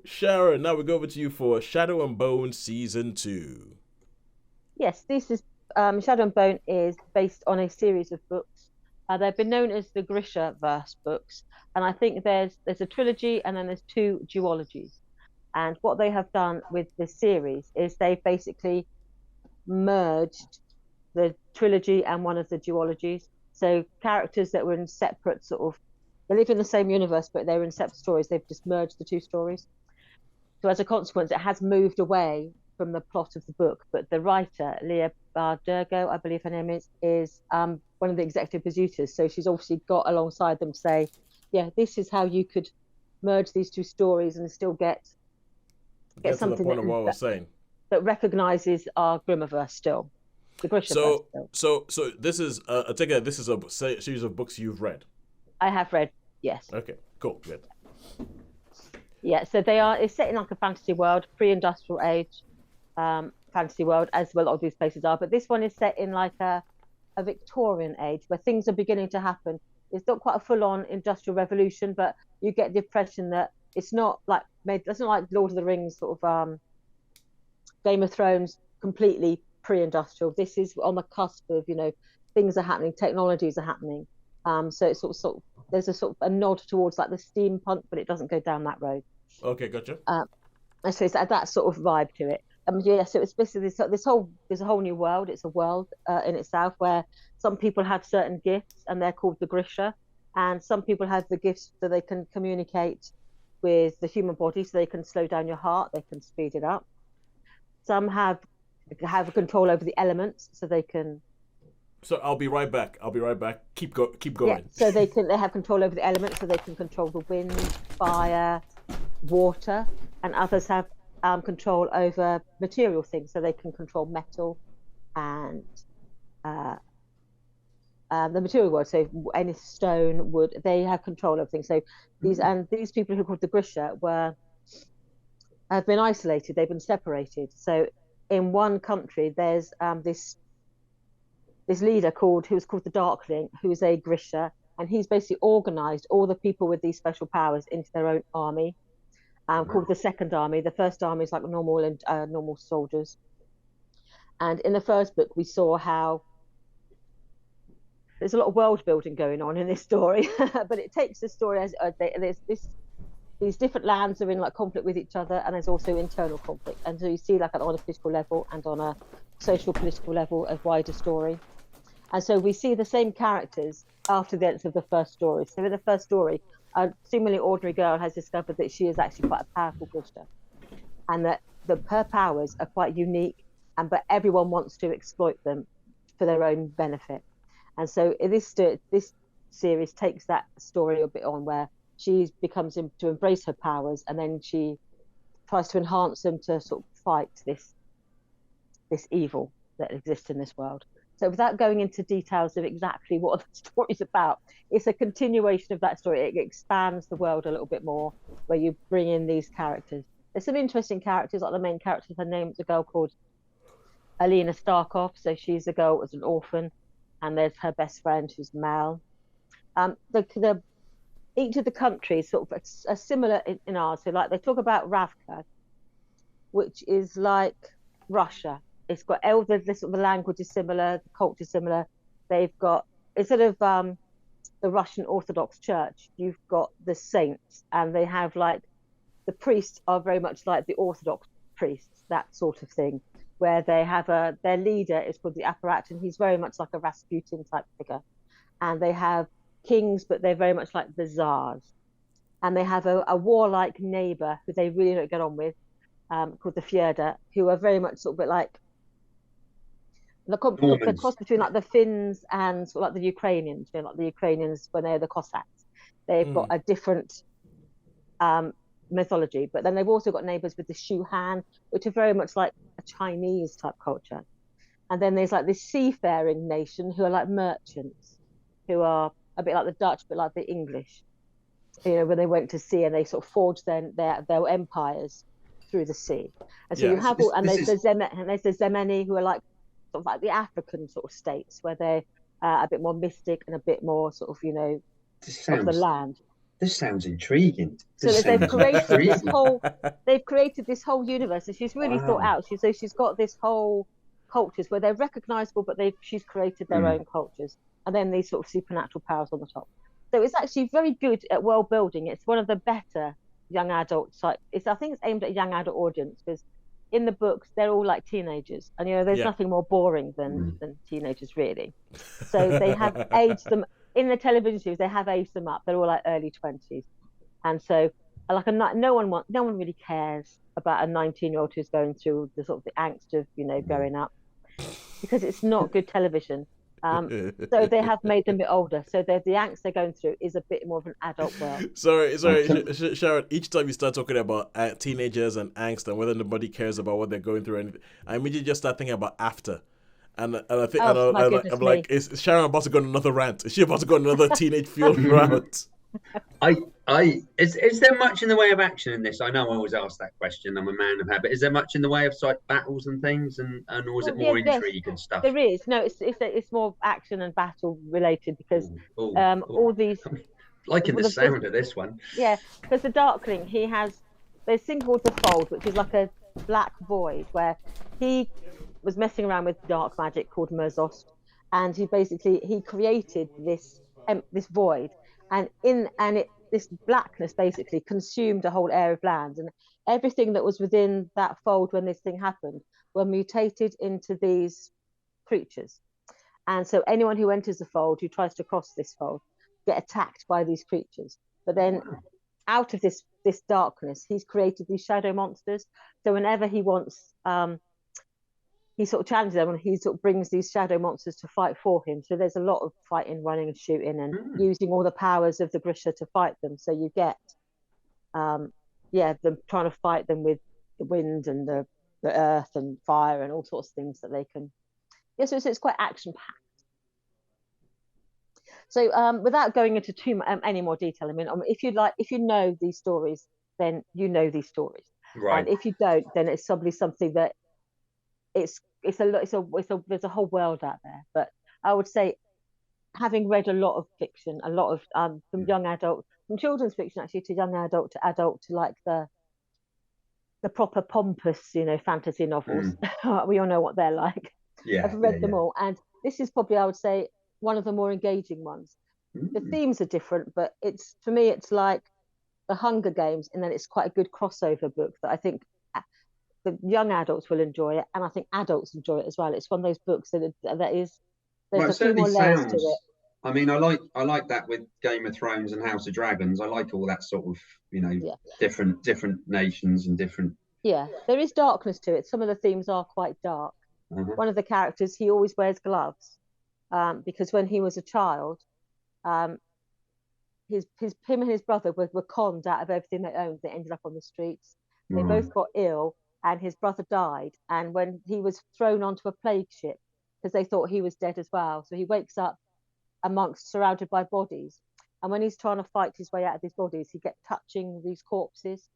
Sharon, now we go over to you for Shadow and Bone Season 2. Yes, this is Shadow and Bone is based on a series of books. They've been known as the Grisha verse books, and I think there's a trilogy and then there's two duologies. And what they have done with this series is they've basically merged the trilogy and one of the duologies. So characters that were in separate sort of they live in the same universe, but they're in separate stories. They've just merged the two stories. So as a consequence, it has moved away from the plot of the book. But the writer, Leah Bardugo, I believe her name is one of the executive producers. So she's obviously got alongside them to say, yeah, this is how you could merge these two stories and still get Get to the something point of what I was saying. that recognizes our Grimmiverse still, the Grishaverse So, still. so this is, I take it this is a series of books you've read. I have read, yes. Okay, cool, good. Yeah, so it's set in like a fantasy world, pre-industrial age fantasy world, as well a lot of these places are. But this one is set in like a Victorian age where things are beginning to happen. It's not quite a full-on industrial revolution, but you get the impression that it's not like made. It's not like Lord of the Rings sort of Game of Thrones, completely pre-industrial. This is on the cusp of things are happening, technologies are happening. So it's sort of there's a sort of a nod towards like the steampunk, but it doesn't go down that road. Okay, gotcha. And so it's that sort of vibe to it. Yeah, so it's basically this whole there's a whole new world. It's a world in itself where some people have certain gifts and they're called the Grisha, and some people have the gifts so they can communicate with the human body, so they can slow down your heart, they can speed it up. Some have control over the elements, so they can So I'll be right back. I'll be right back. Keep yeah, going. so they have control over the elements, so they can control the wind, fire, water, and others have control over material things, so they can control metal and uh, the material world. So any stone, wood, they have control of things. So these people who are called the Grisha have been isolated. They've been separated. So in one country, there's this leader who's called the Darkling, who's a Grisha, and he's basically organized all the people with these special powers into their own army, called the Second Army. The First Army is like normal soldiers. And in the first book, we saw how there's a lot of world building going on in this story, but it takes the story as there's these different lands are in like conflict with each other, and there's also internal conflict. And so you see like on a political level and on a social political level a wider story. And so we see the same characters after the end of the first story. So in the first story, a seemingly ordinary girl has discovered that she is actually quite a powerful Grisha, and that her powers are quite unique, but everyone wants to exploit them for their own benefit. And so this series takes that story a bit on, where she becomes to embrace her powers, and then she tries to enhance them to sort of fight this evil that exists in this world. So without going into details of exactly what the story is about, it's a continuation of that story. It expands the world a little bit more, where you bring in these characters. There's some interesting characters, like the main character, her name is a girl called Alina Starkov. So she's a girl as an orphan, and there's her best friend who's Mel. The each of the countries sort of are similar in ours. So like they talk about Ravka, which is like Russia. It's got the language is similar, the culture is similar. They've got instead of the Russian Orthodox Church, you've got the saints, and they have like the priests are very much like the Orthodox priests, that sort of thing, where they have their leader is called the Apparat, and he's very much like a Rasputin type figure. And they have kings, but they're very much like the czars. And they have a warlike neighbor who they really don't get on with, called the Fjorda, who are very much sort of a bit like the cross between like the Finns and sort of like the Ukrainians, like the Ukrainians when they're the Cossacks. They've got a different mythology, but then they've also got neighbors with the Shu Han, which are very much like a Chinese type culture. And then there's like this seafaring nation who are like merchants, who are a bit like the Dutch, but like the English. When they went to sea and they sort of forged their empires through the sea. And so Yeah. you have all, and there's the Zemeni, who are like sort of like the African sort of states, where they're a bit more mystic and a bit more sort of of the land. This sounds intriguing. So they've created this whole universe, and she's really thought out. She's got this whole cultures where they're recognizable, but she's created their own cultures, and then these sort of supernatural powers on the top. So it's actually very good at world building. It's one of the better young adult I think it's aimed at a young adult audience, because in the books they're all like teenagers, and there's nothing more boring than teenagers, really. So they have aged them in the television series. They have aged them up. They're all like early 20s, and so no one really cares about a 19-year-old who's going through the sort of the angst of growing up, because it's not good television. So they have made them a bit older. So the angst they're going through is a bit more of an adult world. Sorry, Sharon. Each time you start talking about teenagers and angst and whether nobody cares about what they're going through, and I immediately just start thinking about After. And I think I'm like, is Sharon about to go on another rant? Is she about to go on another teenage film rant? Is there much in the way of action in this? I know I always ask that question. I'm a man of habit. Is there much in the way of battles and things, or is it more intrigue and stuff? There is. No, it's more action and battle related, because all these. Liking the sound of this one. Yeah, because the Darkling, there's a thing called the Fold, which is like a black void where he was messing around with dark magic called Merzost, and he created this void. And this blackness basically consumed a whole area of land, and everything that was within that fold when this thing happened were mutated into these creatures. And so anyone who enters the fold, who tries to cross this fold, get attacked by these creatures. But then out of this darkness, he's created these shadow monsters. So whenever he wants, he sort of challenges them, and he sort of brings these shadow monsters to fight for him. So there's a lot of fighting, running and shooting, and using all the powers of the Grisha to fight them. So you get, them trying to fight them with the wind and the earth and fire and all sorts of things that they can. Yeah, so it's quite action-packed. So without going into any more detail, I mean, if you know these stories, then you know these stories. Right. And if you don't, then it's probably something that there's a whole world out there. But I would say, having read a lot of fiction, a lot of from young adult, from children's fiction actually to young adult to like the proper pompous, fantasy novels. We all know what they're like. Yeah, I've read them all, and this is probably, I would say, one of the more engaging ones. The themes are different, but for me it's like the Hunger Games, and then it's quite a good crossover book that I think the young adults will enjoy it, and I think adults enjoy it as well. It's one of those books there's a few more layers to it. I mean, I like that with Game of Thrones and House of Dragons. I like all that sort of, different nations and different. Yeah, there is darkness to it. Some of the themes are quite dark. One of the characters, he always wears gloves, because when he was a child, him and his brother were conned out of everything they owned. They ended up on the streets. They both got ill, and his brother died. And when he was thrown onto a plague ship, because they thought he was dead as well, so he wakes up surrounded by bodies. And when he's trying to fight his way out of these bodies, he gets touching these corpses.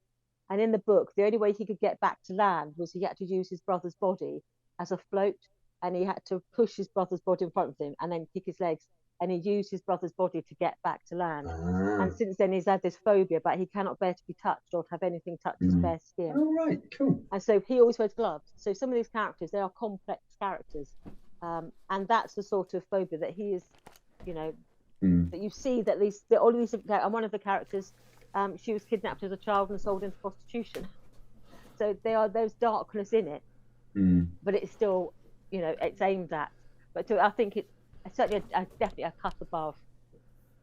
And in the book, the only way he could get back to land was he had to use his brother's body as a float, and he had to push his brother's body in front of him and then kick his legs, and he used his brother's body to get back to land. And since then he's had this phobia, but he cannot bear to be touched or to have anything touch his bare skin. Oh, right, cool. And so he always wears gloves. So some of these characters, they are complex characters, and that's the sort of phobia that he is, that you see that all these, and one of the characters, she was kidnapped as a child and sold into prostitution. So there's darkness in it, but it's still, it's aimed at. But I think it's certainly definitely a cut above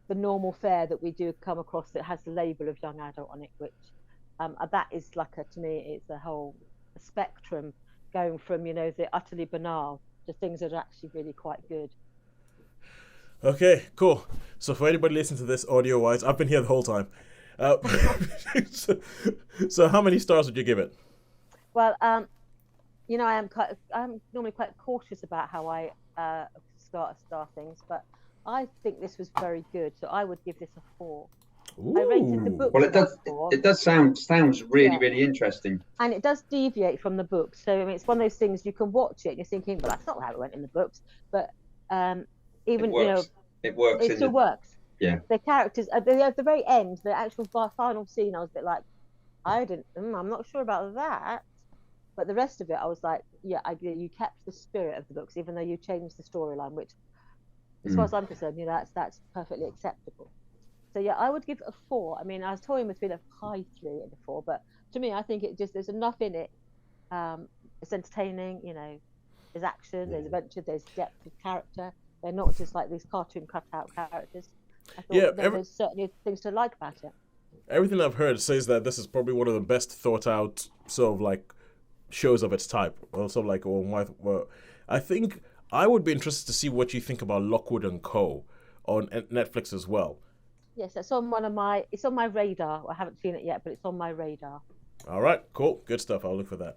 the normal fare that we do come across that has the label of young adult on it, which that is to me, it's a whole spectrum going from, the utterly banal to things that are actually really quite good. Okay, cool. So for anybody listening to this audio-wise, I've been here the whole time. So how many stars would you give it? Well, I'm normally quite cautious about how I star things, but I think this was very good, so I would give this a 4. Ooh. I rated the book. Well, it does sounds really really interesting, and it does deviate from the book. So I mean, it's one of those things you can watch it and you're thinking, well, that's not how it went in the books, but even it works. it still works. the characters at the very end, the actual final scene, I was a bit like, I'm not sure about that. But the rest of it, I was like, yeah, you kept the spirit of the books, even though you changed the storyline, which, as far as I'm concerned, that's perfectly acceptable. So yeah, I would give it a 4. I mean, I was toying between a high 3 and a 4, but to me, I think there's enough in it. It's entertaining, there's action, there's adventure, there's depth of character. They're not just like these cartoon cutout characters. I thought there's certainly things to like about it. Everything I've heard says that this is probably one of the best thought out sort of like shows of its type. Also, I think I would be interested to see what you think about Lockwood and Co. on Netflix as well. Yes, it's on my radar. I haven't seen it yet, but it's on my radar. All right, cool, good stuff. I'll look for that.